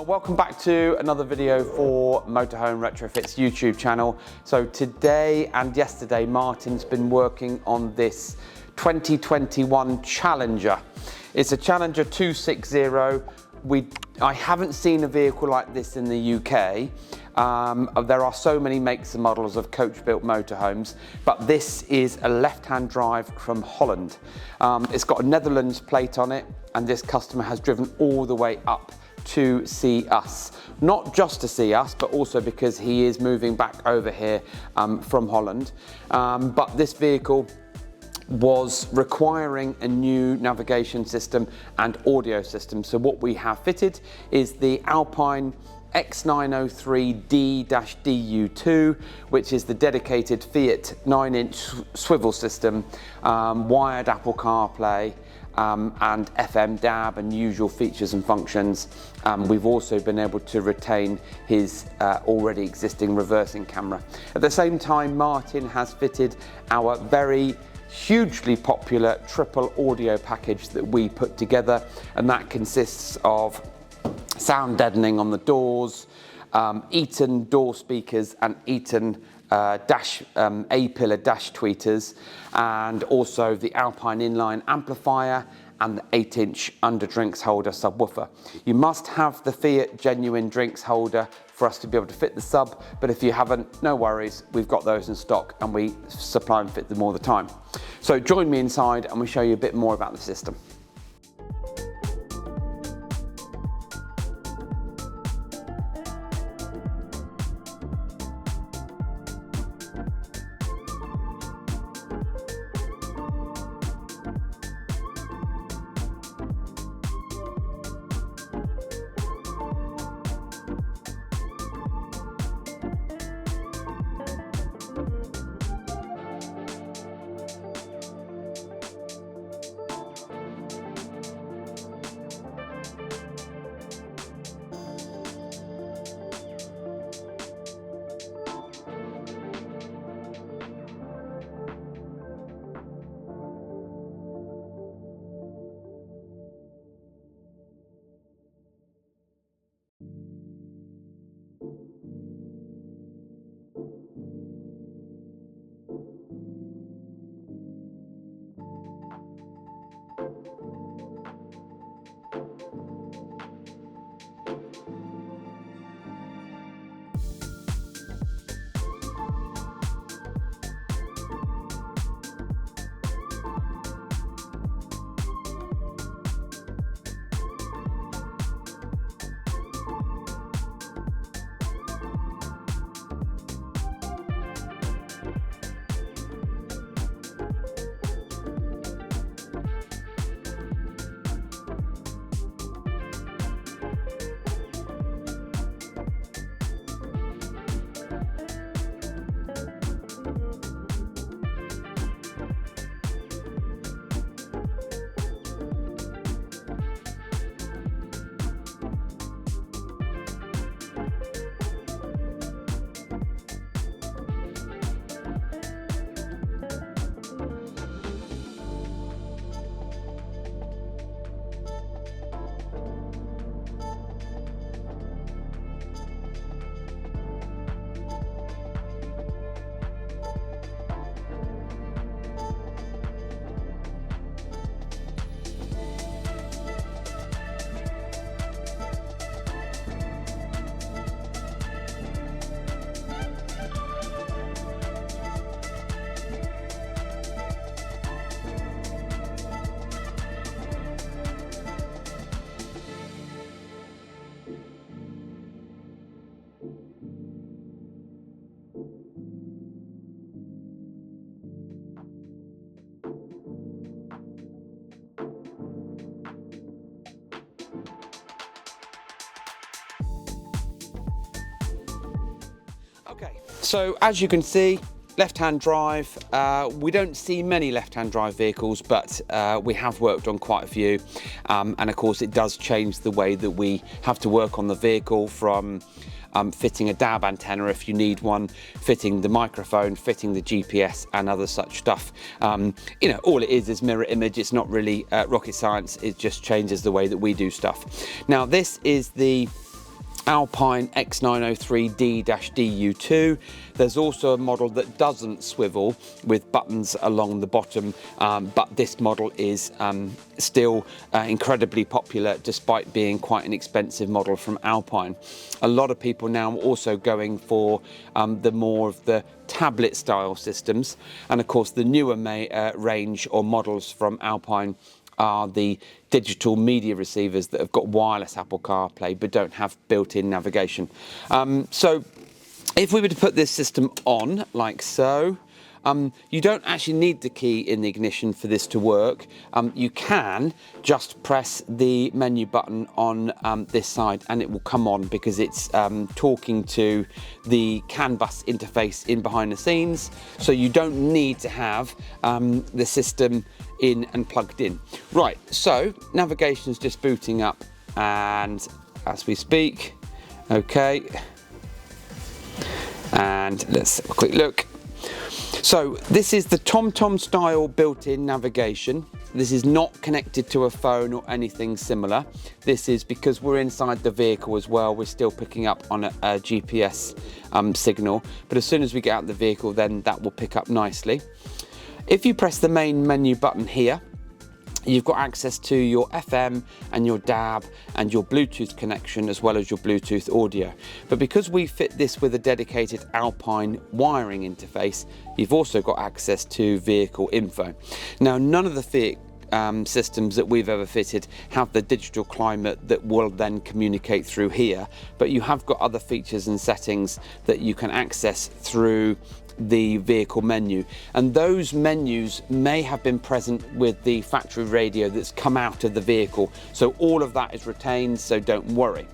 Welcome back to another video for Motorhome Retrofits YouTube channel. So today and yesterday, Martin's been working on this 2021 Challenger. It's a Challenger 260. I haven't seen a vehicle like this in the UK. There are so many makes and models of coach-built motorhomes, but this is a left-hand drive from Holland. It's got a Netherlands plate on it, and this customer has driven all the way up to see us. Not just to see us, but also because he is moving back over here from Holland. But this vehicle was requiring a new navigation system and audio system. So what we have fitted is the Alpine X903D-DU2, which is the dedicated Fiat 9-inch swivel system, wired Apple CarPlay, and FM DAB and usual features and functions. We've also been able to retain his already existing reversing camera. At the same time, Martin has fitted our very hugely popular triple audio package that we put together, and that consists of sound deadening on the doors, Eton door speakers and Eton A-pillar dash tweeters, and also the Alpine inline amplifier and the 8-inch under drinks holder subwoofer. You must have the Fiat genuine drinks holder for us to be able to fit the sub, but if you haven't, no worries, we've got those in stock and we supply and fit them all the time. So join me inside and we'll show you a bit more about the system. Okay, so as you can see, left-hand drive. We don't see many left-hand drive vehicles, but we have worked on quite a few. And of course, it does change the way that we have to work on the vehicle, from fitting a DAB antenna if you need one, fitting the microphone, fitting the GPS and other such stuff. You know, all it is mirror image. It's not really rocket science. It just changes the way that we do stuff. Now, this is the Alpine X903D-DU2. There's also a model that doesn't swivel with buttons along the bottom, but this model is still incredibly popular despite being quite an expensive model from Alpine. A lot of people now are also going for the more of the tablet style systems, and of course the newer range or models from Alpine are the digital media receivers that have got wireless Apple CarPlay but don't have built-in navigation. So if we were to put this system on like so, you don't actually need the key in the ignition for this to work. You can just press the menu button on this side and it will come on because it's talking to the CAN bus interface in behind the scenes. So you don't need to have the system in and plugged in. Right, so navigation is just booting up and as we speak, okay. And let's have a quick look. So this is the TomTom style built-in navigation. This is not connected to a phone or anything similar. This is because we're inside the vehicle as well. We're still picking up on a GPS signal, but as soon as we get out of the vehicle, then that will pick up nicely. If you press the main menu button here, you've got access to your FM and your DAB and your Bluetooth connection as well as your Bluetooth audio. But because we fit this with a dedicated Alpine wiring interface, you've also got access to vehicle info. Now, none of the Fiat systems that we've ever fitted have the digital climate that will then communicate through here, but you have got other features and settings that you can access through the vehicle menu, and those menus may have been present with the factory radio that's come out of the vehicle, so all of that is retained, so don't worry.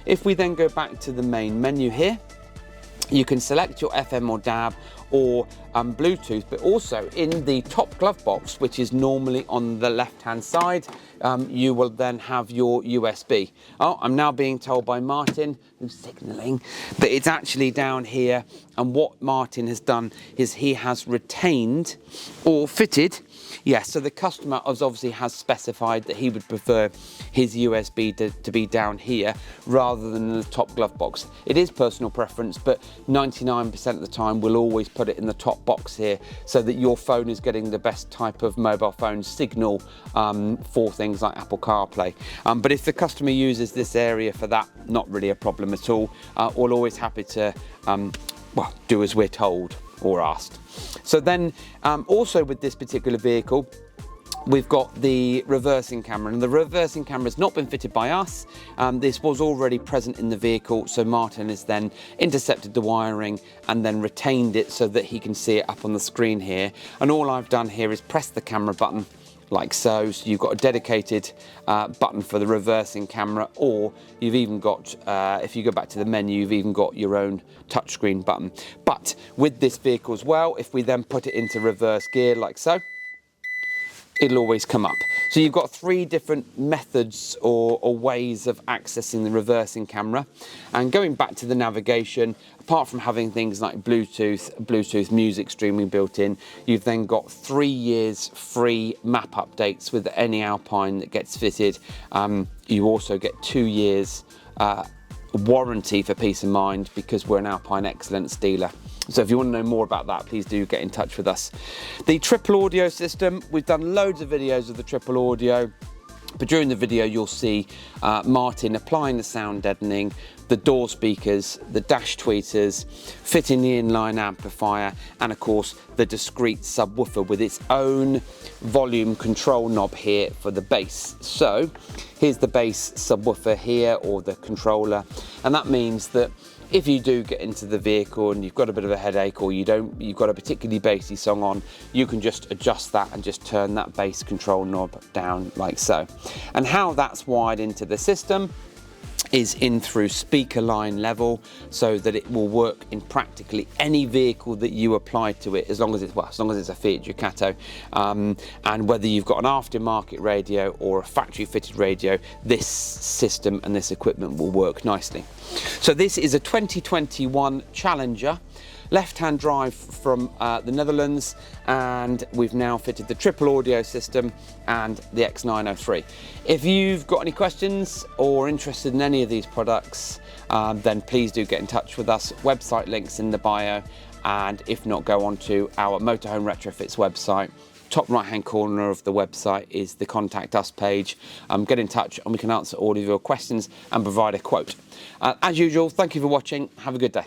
If we then go back to the main menu here, you can select your FM or DAB or Bluetooth, but also in the top glove box, which is normally on the left hand side, you will then have your USB. Oh, I'm now being told by Martin, who's signalling, that it's actually down here, and what Martin has done is he has retained or fitted. Yes, so the customer obviously has specified that he would prefer his USB to be down here rather than in the top glove box. It is personal preference, but 99% of the time we'll always put it in the top box here so that your phone is getting the best type of mobile phone signal for things like Apple CarPlay. But if the customer uses this area for that, not really a problem at all. We're always happy to well, do as we're told or asked. So then also with this particular vehicle, we've got the reversing camera, and the reversing camera has not been fitted by us. This was already present in the vehicle, so Martin has then intercepted the wiring and then retained it so that he can see it up on the screen here. And all I've done here is press the camera button like so. So you've got a dedicated button for the reversing camera, or you've even got, if you go back to the menu, you've even got your own touchscreen button. But with this vehicle as well, if we then put it into reverse gear like so, it'll always come up. So you've got three different methods or ways of accessing the reversing camera. And going back to the navigation, apart from having things like Bluetooth music streaming built in, you've then got 3 years free map updates with any Alpine that gets fitted. You also get 2 years warranty for peace of mind because we're an Alpine Excellence dealer. So if you want to know more about that, please do get in touch with us. The triple audio system, we've done loads of videos of the triple audio, but during the video you'll see Martin applying the sound deadening, the door speakers, the dash tweeters, fitting the inline amplifier, and of course the discrete subwoofer with its own volume control knob here for the bass. So here's the bass subwoofer here, or the controller, and that means that if you do get into the vehicle and you've got a bit of a headache, or you've got a particularly bassy song on, you can just adjust that and just turn that bass control knob down like so. And how that's wired into the system is in through speaker line level, so that it will work in practically any vehicle that you apply to it, as long as it's a Fiat Ducato, and whether you've got an aftermarket radio or a factory fitted radio, this system and this equipment will work nicely. So this is a 2021 Challenger. left-hand drive from the Netherlands, and we've now fitted the triple audio system and the X903. If you've got any questions or interested in any of these products, then please do get in touch with us. Website links in the bio, and if not, go on to our Motorhome Retrofits website. Top right hand corner of the website is the contact us page. Get in touch and we can answer all of your questions and provide a quote. As usual, thank you for watching. Have a good day.